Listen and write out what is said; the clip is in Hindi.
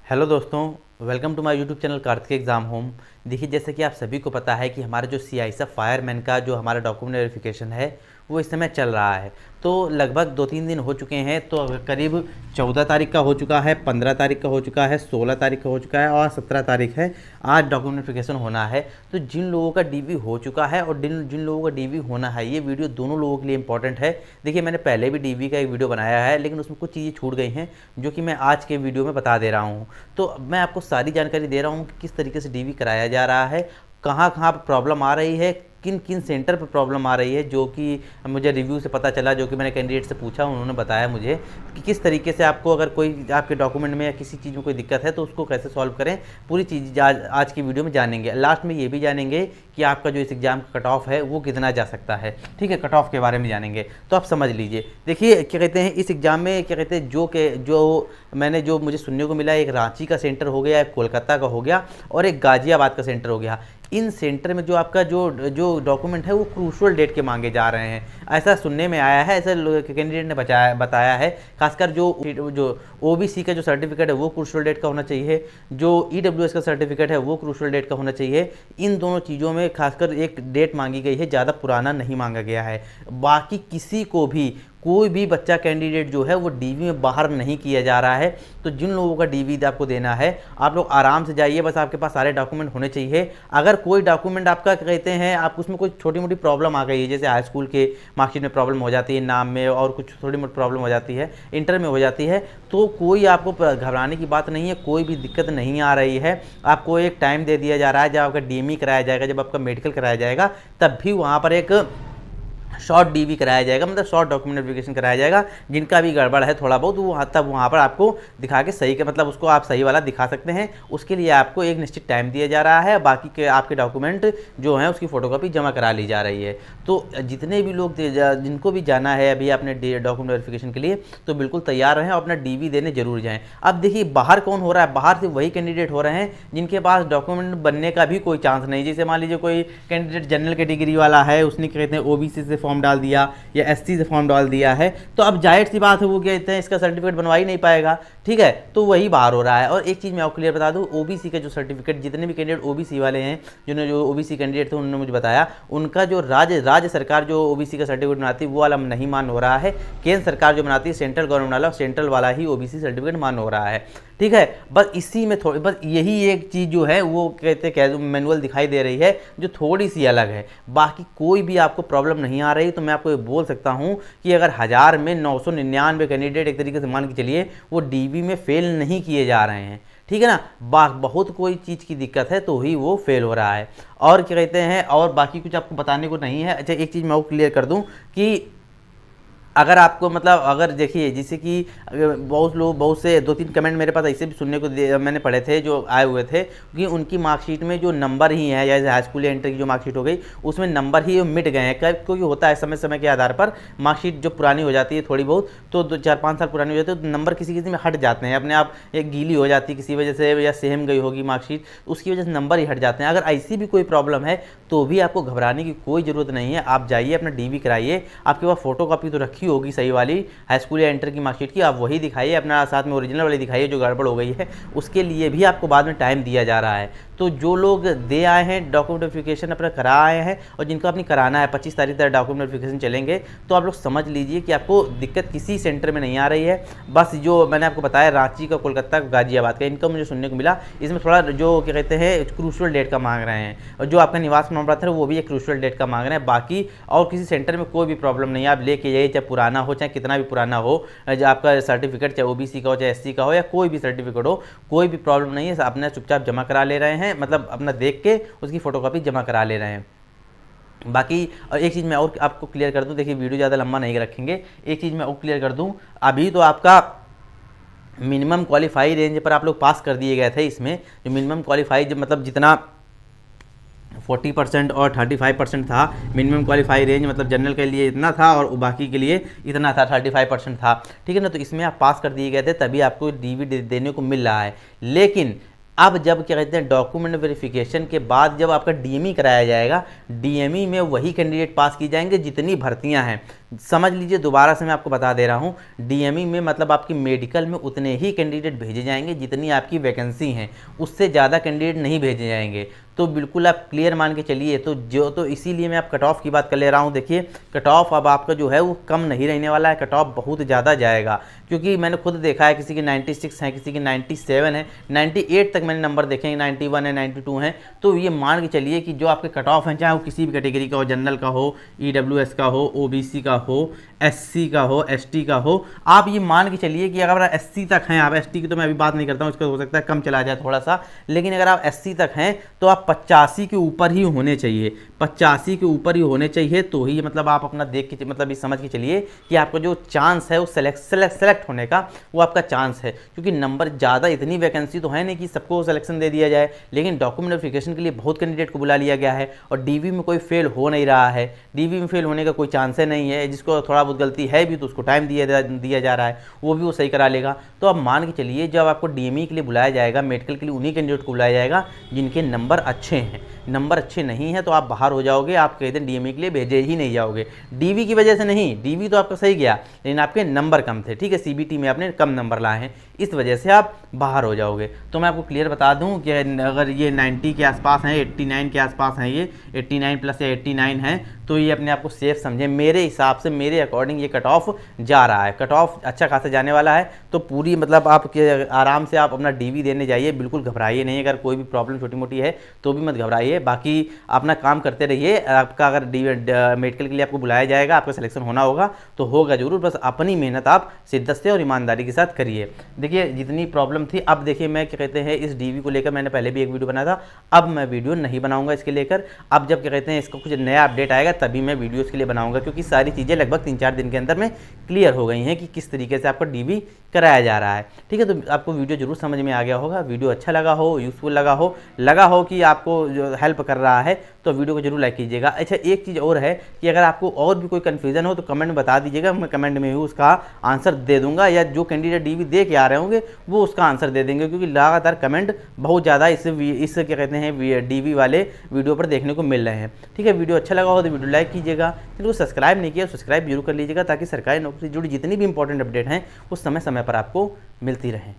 हेलो दोस्तों, welcome to my YouTube channel Kartik exam home. देखिए, जैसे कि आप सभी को पता है कि हमारा जो सीआईएसएफ फायरमैन का जो हमारा डॉक्यूमेंट वेरिफिकेशन है वो इस समय चल रहा है। तो लगभग 2-3 दिन हो चुके हैं। तो करीब 14 तारीख का हो चुका है, 15 तारीख का हो चुका है, 16 तारीख का हो चुका है और 17 तारीख है। आज डॉक्यूमेंट वेरिफिकेशन होना है। तो जिन लोगों का डीवी हो चुका है और जिन जिन लोगों का डीवी होना है, ये वीडियो दोनों लोगों के लिए इंपॉर्टेंट है। देखिए, मैंने पहले भी डीवी का एक वीडियो बनाया है, लेकिन उसमें कुछ चीज़ें छूट गई हैं जो कि मैं आज के वीडियो में बता दे रहा हूँ। तो मैं आपको सारी जानकारी दे रहा हूँ कि किस तरीके से डीवी कराया जा रहा है, कहाँ कहाँ पर प्रॉब्लम आ रही है, किन किन सेंटर पर प्रॉब्लम आ रही है, जो कि मुझे रिव्यू से पता चला, जो कि मैंने कैंडिडेट से पूछा, उन्होंने बताया मुझे कि किस तरीके से आपको अगर कोई आपके डॉक्यूमेंट में या किसी चीज़ में कोई दिक्कत है तो उसको कैसे सॉल्व करें। पूरी चीज़ आज की वीडियो में जानेंगे। लास्ट में ये भी जानेंगे कि आपका जो इस एग्ज़ाम का कट ऑफ है वो कितना जा सकता है। ठीक है, कट ऑफ के बारे में जानेंगे। तो आप समझ लीजिए। देखिए, क्या कहते हैं, इस एग्ज़ाम में क्या कहते हैं, जो मुझे सुनने को मिला, एक रांची का सेंटर हो गया, एक कोलकाता का हो गया और एक गाजियाबाद का सेंटर हो गया। इन सेंटर में जो आपका जो जो डॉक्यूमेंट है वो क्रूशल डेट के मांगे जा रहे हैं, ऐसा सुनने में आया है, ऐसा कैंडिडेट ने बताया है। खासकर जो ओबीसी का जो सर्टिफिकेट है वो क्रूशल डेट का होना चाहिए, जो ईडब्ल्यूएस का सर्टिफिकेट है वो क्रूशल डेट का होना चाहिए। इन दोनों चीज़ों में खासकर एक डेट मांगी गई है, ज़्यादा पुराना नहीं मांगा गया है। बाकी किसी को भी कोई भी बच्चा कैंडिडेट जो है वो डीवी में बाहर नहीं किया जा रहा है। तो जिन लोगों का डीवी आपको देना है, आप लोग आराम से जाइए, बस आपके पास सारे डॉक्यूमेंट होने चाहिए। अगर कोई डॉक्यूमेंट आपका कहते हैं आप उसमें कोई छोटी मोटी प्रॉब्लम आ गई है, जैसे हाई स्कूल के मार्कशीट में प्रॉब्लम हो जाती है, नाम में, और कुछ थोड़ी मोटी प्रॉब्लम हो जाती है, इंटर में हो जाती है, तो कोई आपको घबराने की बात नहीं है, कोई भी दिक्कत नहीं आ रही है। आपको एक टाइम दे दिया जा रहा है, जब आपका डीएमई कराया जाएगा, जब आपका मेडिकल कराया जाएगा, तब भी वहाँ पर एक शॉर्ट डीवी कराया जाएगा, मतलब शॉर्ट डॉक्यूमेंट वेरिफिकेशन कराया जाएगा। जिनका भी गड़बड़ है थोड़ा बहुत, वो तब वहाँ पर आपको दिखा के सही के, मतलब उसको आप सही वाला दिखा सकते हैं। उसके लिए आपको एक निश्चित टाइम दिया जा रहा है। बाकी के आपके डॉक्यूमेंट जो हैं उसकी फ़ोटोकॉपी जमा करा ली जा रही है। तो जितने भी लोग जिनको भी जाना है अभी अपने डॉक्यूमेंट वेरिफिकेशन के लिए, तो बिल्कुल तैयार रहें और अपना डीवी देने जरूर जाएँ। अब देखिए, बाहर कौन हो रहा है, बाहर से वही कैंडिडेट हो रहे हैं जिनके पास डॉक्यूमेंट बनने का भी कोई चांस नहीं। जैसे मान लीजिए कोई कैंडिडेट जनरल कैटेगरी वाला है, उसने कहते हैं ओबीसी से फॉर्म डाल दिया या एससी से फॉर्म डाल दिया है, तो अब जाहिर सी बात है वो कहते हैं इसका सर्टिफिकेट बनवा ही नहीं पाएगा। ठीक है, तो वही बाहर हो रहा है। और एक चीज़ मैं आपको क्लियर बता दूं, ओबीसी का जो सर्टिफिकेट, जितने भी कैंडिडेट ओबीसी वाले हैं, जो ओबीसी कैंडिडेट थे, उन्होंने मुझे बताया उनका जो राज्य सरकार जो ओबीसी का सर्टिफिकेट बनाती है वो वाला नहीं मान हो रहा है। केंद्र सरकार जो बनाती है सेंट्रल गवर्नमेंट वाला, सेंट्रल वाला ही ओबीसी सर्टिफिकेट मान हो रहा है। ठीक है, बस इसी में थोड़ी, बस यही एक चीज़ जो है वो कहते मैनुअल दिखाई दे रही है जो थोड़ी सी अलग है। बाकी कोई भी आपको प्रॉब्लम नहीं आ रही। तो मैं आपको ये बोल सकता हूँ कि अगर 1000 में 999 कैंडिडेट एक तरीके से मान के चलिए वो डीवी में फेल नहीं किए जा रहे हैं, ठीक है ना, बहुत कोई चीज़ की दिक्कत है तो ही वो फेल हो रहा है। और क्या कहते हैं, और बाकी कुछ आपको बताने को नहीं है। अच्छा, एक चीज़ मैं आपको क्लियर कर दूँ कि अगर आपको, मतलब अगर देखिए, जैसे कि बहुत से 2-3 कमेंट मेरे पास ऐसे भी सुनने को मैंने पढ़े थे जो आए हुए थे कि उनकी मार्कशीट में जो नंबर ही है, या हाई स्कूल या इंटर की जो मार्कशीट हो गई उसमें नंबर ही मिट गए हैं। क्योंकि होता है समय समय के आधार पर मार्कशीट जो पुरानी हो जाती है थोड़ी बहुत, तो 4-5 साल पुरानी हो जाती है, तो नंबर किसी किसी में हट जाते हैं अपने आप, एक गीली हो जाती है किसी वजह से, या सेम गई होगी मार्कशीट, उसकी वजह से नंबर ही हट जाते हैं। अगर ऐसी भी कोई प्रॉब्लम है तो भी आपको घबराने की कोई ज़रूरत नहीं है। आप जाइए, अपना डीवी कराइए। आपके पास फोटोकॉपी तो रखी होगी सही वाली हाई स्कूल या इंटर की मार्कशीट की, आप वही दिखाइए, अपना साथ में ओरिजिनल वाली दिखाइए। जो गड़बड़ हो गई है उसके लिए भी आपको बाद में टाइम दिया जा रहा है। तो जो लोग दे आए हैं डॉक्यूमेंट वेरिफिकेशन अपना करा आए हैं, और जिनको अपनी कराना है 25 तारीख तक डॉक्यूमेंट वेरिफिकेशन चलेंगे, तो आप लोग समझ लीजिए कि आपको दिक्कत किसी सेंटर में नहीं आ रही है। बस जो मैंने आपको बताया रांची का, कोलकाता का, गाजियाबाद का, इनका मुझे सुनने को मिला इसमें थोड़ा जो क्या कहते हैं क्रूशल डेट का मांग रहे हैं, और जो आपका निवास प्रमाण पत्र है वो भी एक क्रूशल डेट का मांग रहे हैं। बाकी और किसी सेंटर में कोई भी प्रॉब्लम नहीं है, आप लेके जाइए, चाहे पुराना हो चाहे कितना भी पुराना हो, जो आपका सर्टिफिकेट चाहे ओबीसी का हो चाहे एससी का हो या कोई भी सर्टिफिकेट हो, कोई भी प्रॉब्लम नहीं है। अपना चुपचाप जमा करा ले रहे हैं, मतलब अपना देख के उसकी फोटोकॉपी जमा करा ले रहे हैं। बाकी और एक चीज़ मैं और आपको क्लियर कर दूं, देखिए वीडियो ज़्यादा लंबा नहीं रखेंगे। एक चीज़ मैं और क्लियर कर दूं, अभी तो आपका मिनिमम क्वालिफाई रेंज पर आप लोग पास कर दिए गए थे। इसमें जो मिनिमम क्वालिफाई, जो मतलब जितना 40% और 35% था मिनिमम क्वालिफाई रेंज, मतलब जनरल के लिए इतना था और बाकी के लिए इतना था, 35% था। ठीक है ना, तो इसमें आप पास कर दिए गए थे, तभी आपको डीवी देने को मिल रहा है। लेकिन अब जब क्या कहते हैं डॉक्यूमेंट वेरिफिकेशन के बाद जब आपका डीएमई कराया जाएगा, डीएमई में वही कैंडिडेट पास की जाएंगे जितनी भर्तियां हैं। समझ लीजिए, दोबारा से मैं आपको बता दे रहा हूँ, डीएमई में मतलब आपकी मेडिकल में उतने ही कैंडिडेट भेजे जाएंगे जितनी आपकी वैकेंसी हैं, उससे ज़्यादा कैंडिडेट नहीं भेजे जाएंगे। तो बिल्कुल आप क्लियर मान के चलिए। तो इसीलिए मैं आप कट ऑफ की बात कर ले रहा हूँ। देखिए कट ऑफ अब आपका जो है वो कम नहीं रहने वाला है, कट ऑफ बहुत ज़्यादा जाएगा, क्योंकि मैंने खुद देखा है किसी की 96 है, किसी की 97 है, 98 तक मैंने नंबर देखे हैं, 91 है, 92 हैं। तो ये मान के चलिए कि जो आपके कट ऑफ हैं, चाहे वो किसी भी कैटेगरी का हो, जनरल का हो, ईडब्ल्यूएस का हो, ओबीसी का हो, एससी का हो, एसटी का हो, आप ये मान के चलिए कि अगर एससी तक हैं, आप एसटी की तो मैं अभी बात नहीं करता हूँ, इसका हो सकता है कम चला जाए थोड़ा सा, लेकिन अगर आप एससी तक हैं तो आप 85 के ऊपर ही होने चाहिए, 85 के ऊपर ही होने चाहिए। तो ही मतलब आप अपना देख के मतलब ये समझ के चलिए कि आपका जो चांस है वो सेलेक्ट होने का, वो आपका चांस है। क्योंकि नंबर ज़्यादा, इतनी वैकेंसी तो है नहीं कि सबको सिलेक्शन दे दिया जाए, लेकिन डॉक्यूमेंट वेरिफिकेशन के लिए बहुत कैंडिडेट को बुला लिया गया है और डीवी में कोई फेल हो नहीं रहा है, डीवी में फेल होने का कोई चांस नहीं है। जिसको थोड़ा बहुत गलती है भी तो उसको टाइम दिया जा रहा है, वो भी वो सही करा लेगा। तो आप मान के चलिए जब आपको डीएमई के लिए बुलाया जाएगा, मेडिकल के लिए उन्हीं कैंडिडेट को बुलाया जाएगा जिनके नंबर अच्छे हैं। नंबर अच्छे नहीं है तो आप बाहर हो जाओगे, आप कई दिन डीएमई के लिए भेजे ही नहीं जाओगे। डीवी की वजह से नहीं, डीवी तो आपका सही गया, लेकिन आपके नंबर कम थे, ठीक है, सीबीटी में आपने कम नंबर लाए हैं, इस वजह से आप बाहर हो जाओगे। तो मैं आपको क्लियर बता दूं कि अगर ये 90 के आसपास हैं, 89 के आसपास हैं, ये 89 प्लस या 89 हैं, तो ये अपने आप को सेफ समझें। मेरे हिसाब से, मेरे अकॉर्डिंग ये कट ऑफ जा रहा है, कट ऑफ अच्छा खासा जाने वाला है। तो पूरी मतलब आप आराम से आप अपना डीवी देने जाइए, बिल्कुल घबराइए नहीं। अगर कोई भी प्रॉब्लम छोटी मोटी है तो भी मत घबराइए, बाकी अपना काम करते रहिए। आपका अगर मेडिकल के लिए आपको बुलाया जाएगा, आपका सिलेक्शन होना होगा तो होगा जरूर, बस अपनी मेहनत आप शिद्दत से और ईमानदारी के साथ करिए। देखिए जितनी प्रॉब्लम थी, अब देखिए मैं क्या कहते हैं इस डीवी को लेकर मैंने पहले भी एक वीडियो बनाया था, अब मैं वीडियो नहीं बनाऊंगा इसके लेकर। अब जब क्या कहते हैं इसका कुछ नया अपडेट आएगा तभी मैं वीडियो इसके लिए बनाऊंगा, क्योंकि सारी चीज़ें लगभग 3-4 दिन के अंदर में क्लियर हो गई हैं कि किस तरीके से आपका डीवी कराया जा रहा है। ठीक है, तो आपको वीडियो जरूर समझ में आ गया होगा। वीडियो अच्छा लगा हो, यूजफुल लगा हो कि आपको जो हेल्प कर रहा है, तो वीडियो को जरूर लाइक कीजिएगा। अच्छा एक चीज़ और है कि अगर आपको और भी कोई कन्फ्यूजन हो तो कमेंट में बता दीजिएगा, मैं कमेंट में ही उसका आंसर दे दूंगा, या जो कैंडिडेट डीवी दे के आ रहे होंगे वो उसका आंसर दे देंगे, क्योंकि लगातार कमेंट बहुत ज़्यादा इस क्या कहते हैं डीवी वाले वीडियो पर देखने को मिल रहे हैं। ठीक है, वीडियो अच्छा लगा हो तो वीडियो लाइक कीजिएगा, तो सब्सक्राइब नहीं किया सब्सक्राइब जरूर कर लीजिएगा, ताकि सरकारी नौकरी से जुड़ी जितनी भी इंपॉर्टेंट अपडेट हैं वो समय समय पर आपको मिलती रहें।